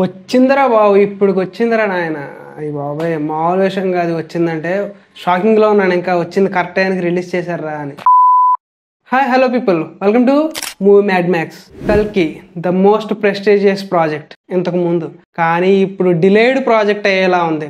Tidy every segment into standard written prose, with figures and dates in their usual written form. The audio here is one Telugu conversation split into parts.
వచ్చిందిరా బాబు ఇప్పుడుకి వచ్చిందిరా నాయన. అయ్యి బాబాయ్ మామూలు విషయం కాదు. వచ్చిందంటే షాకింగ్లో ఉన్నాను. ఇంకా వచ్చింది కరెక్ట్ టైంకి రిలీజ్ చేశారా అని. Hi hello people, welcome to movie mad max. కల్కి ద మోస్ట్ ప్రెస్టీజియస్ ప్రాజెక్ట్ ఇంతకు ముందు, కానీ ఇప్పుడు డిలేడ్ ప్రాజెక్ట్ అయ్యేలా ఉంది.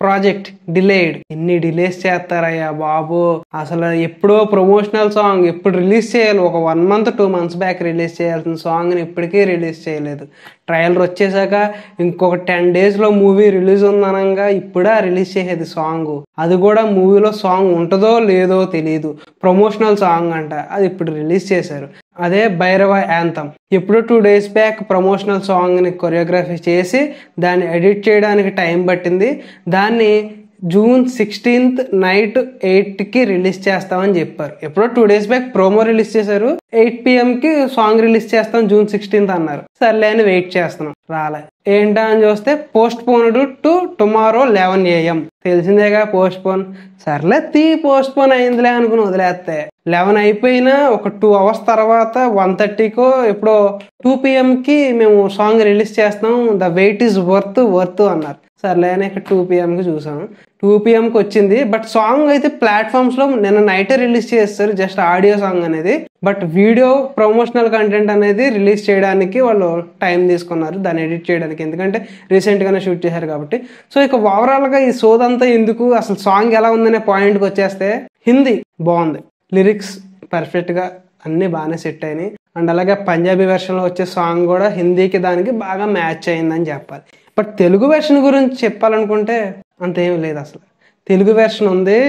Project delayed. ఎన్ని డిలేస్ చేస్తారయ్యా బాబు. అసలు ఎప్పుడో ప్రమోషనల్ సాంగ్ ఎప్పుడు రిలీజ్ చేయాలి, ఒక 1 month 2 months బ్యాక్ రిలీజ్ చేయాల్సిన సాంగ్ని ఇప్పటికీ రిలీజ్ చేయలేదు. ట్రైలర్ వచ్చేసాక ఇంకొక 10 daysలో మూవీ రిలీజ్ ఉందనగా ఇప్పుడే రిలీజ్ చేసేది సాంగ్. అది కూడా మూవీలో సాంగ్ ఉంటుందో లేదో తెలియదు. ప్రమోషనల్ సాంగ్ అంట, అది ఇప్పుడు రిలీజ్ చేశారు. అదే భైరవ యాంథమ్. ఎప్పుడో 2 days బ్యాక్ ప్రమోషనల్ సాంగ్ని కొరియోగ్రఫీ చేసి దాన్ని ఎడిట్ చేయడానికి టైం పట్టింది. దాన్ని June 16th నైట్ 8కి రిలీజ్ చేస్తామని చెప్పారు. ఎప్పుడో 2 days బ్యాక్ ప్రోమో రిలీజ్ చేశారు. 8 PM సాంగ్ రిలీజ్ చేస్తాం June 16th అన్నారు. సర్లే అని వెయిట్ చేస్తున్నాం, రాలే. ఏంటా అని చూస్తే postponed to tomorrow 11 AM. తెలిసిందేగా పోస్ట్ పోన్. సర్లే పోస్ట్ పోన్ అయిందిలే అనుకుని వదిలేస్తే 11 అయిపోయినా ఒక 2 hours తర్వాత 1:30కో ఎప్పుడో 2 PM మేము సాంగ్ రిలీజ్ చేస్తాం, ద వెయిట్ ఈజ్ వర్త్ అన్నారు. సర్లే అని 2 PM చూసాము. 2 PM వచ్చింది. బట్ సాంగ్ అయితే ప్లాట్ఫామ్స్లో నిన్న నైటే రిలీజ్ చేస్తారు, జస్ట్ ఆడియో సాంగ్ అనేది. బట్ వీడియో ప్రమోషనల్ కంటెంట్ అనేది రిలీజ్ చేయడానికి వాళ్ళు టైం తీసుకున్నారు, దాన్ని ఎడిట్ చేయడానికి. ఎందుకంటే రీసెంట్గానే షూట్ చేశారు కాబట్టి. సో ఇక ఓవరాల్గా ఈ సోదంతా ఎందుకు, అసలు సాంగ్ ఎలా ఉందనే పాయింట్కి వచ్చేస్తే, హిందీ బాగుంది, లిరిక్స్ పర్ఫెక్ట్గా అన్నీ బాగానే సెట్ అయినాయి. అండ్ అలాగే పంజాబీ వెర్షన్లో వచ్చే సాంగ్ కూడా హిందీకి దానికి బాగా మ్యాచ్ అయిందని చెప్పాలి. బట్ తెలుగు వెర్షన్ గురించి చెప్పాలనుకుంటే అంతేం లేదు. అసలు తెలుగు వెర్షన్ ఉంది,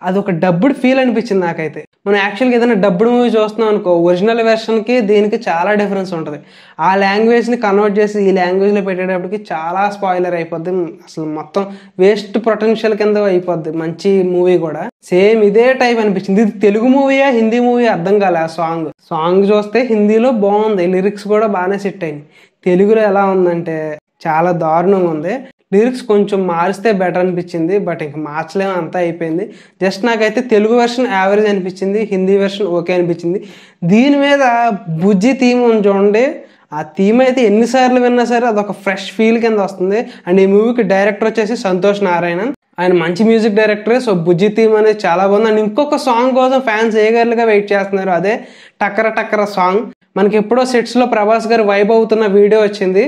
అది ఒక డబ్బుడ్ ఫీల్ అనిపించింది నాకైతే. మనం యాక్చువల్గా ఏదైనా డబ్బుడ్ మూవీ చూస్తున్నాం అనుకో, ఒరిజినల్ వెర్షన్కి దీనికి చాలా డిఫరెన్స్ ఉంటుంది. ఆ లాంగ్వేజ్ని కన్వర్ట్ చేసి ఈ లాంగ్వేజ్లో పెట్టేటప్పటికి చాలా స్పాయిలర్ అయిపోద్ది. అసలు మొత్తం వేస్ట్ పొటెన్షియల్ కింద అయిపోద్ది మంచి మూవీ కూడా. సేమ్ ఇదే టైప్ అనిపించింది. ఇది తెలుగు మూవీయా హిందీ మూవీ అర్థం కాలే. ఆ సాంగ్ చూస్తే హిందీలో బాగుంది, లిరిక్స్ కూడా బాగానే సెట్ అయింది. తెలుగులో ఎలా ఉందంటే చాలా దారుణంగా ఉంది. లిరిక్స్ కొంచెం మారిస్తే బెటర్ అనిపించింది, బట్ ఇంక మార్చలేము, అంతా అయిపోయింది. జస్ట్ నాకైతే తెలుగు వెర్షన్ యావరేజ్ అనిపించింది, హిందీ వెర్షన్ ఓకే అనిపించింది. దీని మీద బుజ్జి థీమ్ చూడండి, ఆ థీమ్ అయితే ఎన్నిసార్లు విన్నా సరే అదొక ఫ్రెష్ ఫీల్ కింద వస్తుంది. అండ్ ఈ మూవీకి డైరెక్టర్ వచ్చేసి సంతోష్ నారాయణన్, ఆయన మంచి మ్యూజిక్ డైరెక్టరే. సో బుజ్జి థీమ్ అనేది చాలా బాగుంది. అండ్ ఇంకొక సాంగ్ కోసం ఫ్యాన్స్ ఏగర్లుగా వెయిట్ చేస్తున్నారు, అదే టక్కర సాంగ్. మనకి ఎప్పుడో సెట్స్లో ప్రభాస్ గారు వైబ్ అవుతున్న వీడియో వచ్చింది.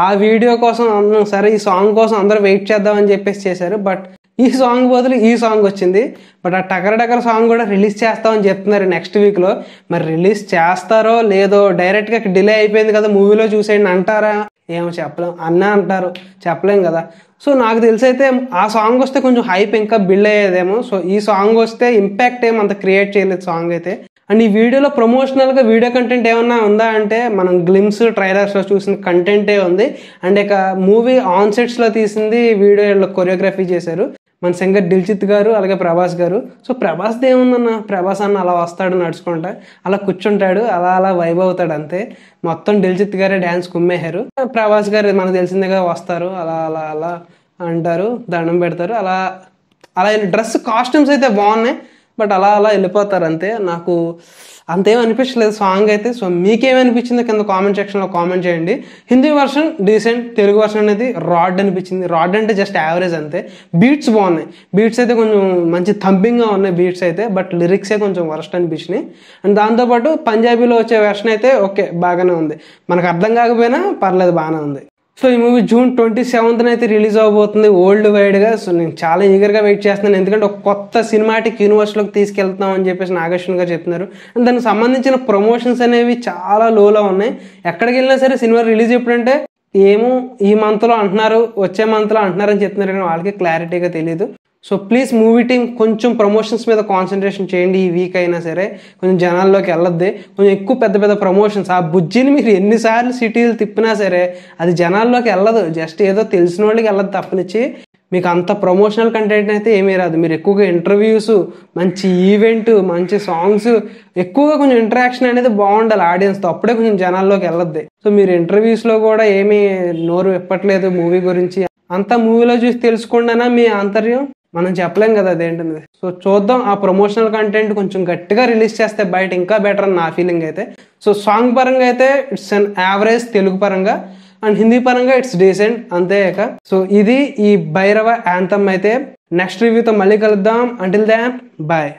ఆ వీడియో కోసం సరే ఈ సాంగ్ కోసం అందరూ వెయిట్ చేద్దామని చెప్పేసి చేశారు. బట్ ఈ సాంగ్ బదులు ఈ సాంగ్ వచ్చింది. బట్ ఆ టక్కర సాంగ్ కూడా రిలీజ్ చేస్తామని చెప్తున్నారు నెక్స్ట్ వీక్లో. మరి రిలీజ్ చేస్తారో లేదో, డైరెక్ట్గా డిలే అయిపోయింది కదా మూవీలో చూసేయండి అంటారా, ఏమో చెప్పలేం. అంటారు, చెప్పలేం కదా. సో నాకు తెలిసి అయితే ఆ సాంగ్ వస్తే కొంచెం హైప్ ఇంకా బిల్డ్ అయ్యేదేమో. సో ఈ సాంగ్ వస్తే ఇంపాక్ట్ ఏమంత క్రియేట్ చేయలేదు సాంగ్ అయితే. అండ్ ఈ వీడియోలో ప్రమోషనల్గా వీడియో కంటెంట్ ఏమన్నా ఉందా అంటే, మనం గ్లిమ్స్ ట్రైలర్స్లో చూసిన కంటెంటే ఉంది. అండ్ ఇక మూవీ ఆన్ సెట్స్లో తీసింది వీడియోలో కొరియోగ్రఫీ చేశారు మన సింగర్ దిల్జిత్ గారు, అలాగే ప్రభాస్ గారు. సో ప్రభాస్ది ఏముందన్న, ప్రభాస్ అన్న అలా వస్తాడు నడుచుకుంటా, అలా కూర్చుంటాడు, అలా వైబ్ అవుతాడు అంతే. మొత్తం దిల్జిత్ గారే డ్యాన్స్ కుమ్మేశారు. ప్రభాస్ గారు మనకు తెలిసిందిగా వస్తారు, అలా అంటారు, దండం పెడతారు, అలా డ్రెస్ కాస్ట్యూమ్స్ అయితే బాగున్నాయి. బట్ అలా వెళ్ళిపోతారు అంతే. నాకు అంతేం అనిపించలేదు సాంగ్ అయితే. సో మీకేమనిపించిందో కింద కామెంట్ సెక్షన్లో కామెంట్ చేయండి. Hindi version decent, Telugu version అనేది రాడ్ అనిపించింది. రాడ్ అంటే జస్ట్ యావరేజ్ అంతే. బీట్స్ బాగున్నాయి, బీట్స్ అయితే కొంచెం మంచి థంపింగ్గా ఉన్నాయి బీట్స్ అయితే. బట్ లిరిక్సే కొంచెం వరస్ట్ అనిపించినాయి. అండ్ దాంతోపాటు పంజాబీలో వచ్చే వెర్షన్ అయితే ఓకే బాగానే ఉంది, మనకు అర్థం కాకపోయినా పర్లేదు, బాగానే ఉంది. సో ఈ మూవీ June 27th అయితే రిలీజ్ అవబోతుంది వరల్డ్ వైడ్గా. సో నేను చాలా ఈగర్గా వెయిట్ చేస్తున్నాను, ఎందుకంటే ఒక కొత్త సినిమాటిక్ యూనివర్స్లోకి తీసుకెళ్తాం అని చెప్పేసి నాగేశ్వన్ గారు చెప్తున్నారు. అండ్ దానికి సంబంధించిన ప్రమోషన్స్ అనేవి చాలా లోలో ఉన్నాయి. ఎక్కడికి వెళ్ళినా సరే సినిమా రిలీజ్ ఎప్పుడంటే ఏమో ఈ మంత్లో అంటున్నారు, వచ్చే మంత్లో అంటున్నారు అని చెప్తున్నారు, కానీ వాళ్ళకి క్లారిటీగా తెలియదు. సో ప్లీజ్ మూవీ టీం కొంచెం ప్రమోషన్స్ మీద కాన్సన్ట్రేషన్ చేయండి. ఈ వీక్ అయినా సరే కొంచెం జనాల్లోకి వెళ్ళొద్ది, కొంచెం ఎక్కువ పెద్ద ప్రమోషన్స్. ఆ బుజ్జిని మీరు ఎన్నిసార్లు సిటీలు తిప్పినా సరే అది జనాల్లోకి వెళ్ళదు, జస్ట్ ఏదో తెలిసిన వాళ్ళకి వెళ్ళదు తప్పనిచ్చి. మీకు అంత ప్రమోషనల్ కంటెంట్ అయితే ఏమీ రాదు. మీరు ఎక్కువగా ఇంటర్వ్యూస్, మంచి ఈవెంట్, మంచి సాంగ్స్, ఎక్కువగా కొంచెం ఇంటరాక్షన్ అనేది బాగుండాలి ఆడియన్స్తో, అప్పుడే కొంచెం జనాల్లోకి వెళ్ళొద్ది. సో మీరు ఇంటర్వ్యూస్లో కూడా ఏమీ నోరు విప్పట్లేదు మూవీ గురించి, అంతా మూవీలో చూసి తెలుసుకుండానా మీ ఆంతర్యం. మనం చెప్పలేం కదా అదేంటనేది. సో చూద్దాం, ఆ ప్రమోషనల్ కంటెంట్ కొంచెం గట్టిగా రిలీజ్ చేస్తే బయట ఇంకా బెటర్ అని నా ఫీలింగ్ అయితే. సో సాంగ్ పరంగా అయితే ఇట్స్ అన్ యావరేజ్ తెలుగు పరంగా, అండ్ హిందీ పరంగా ఇట్స్ డీసెంట్ అంతే. సో ఇది ఈ భైరవ యాంథమ్ అయితే. నెక్స్ట్ రివ్యూతో మళ్ళీ కలుద్దాం. Until then bye.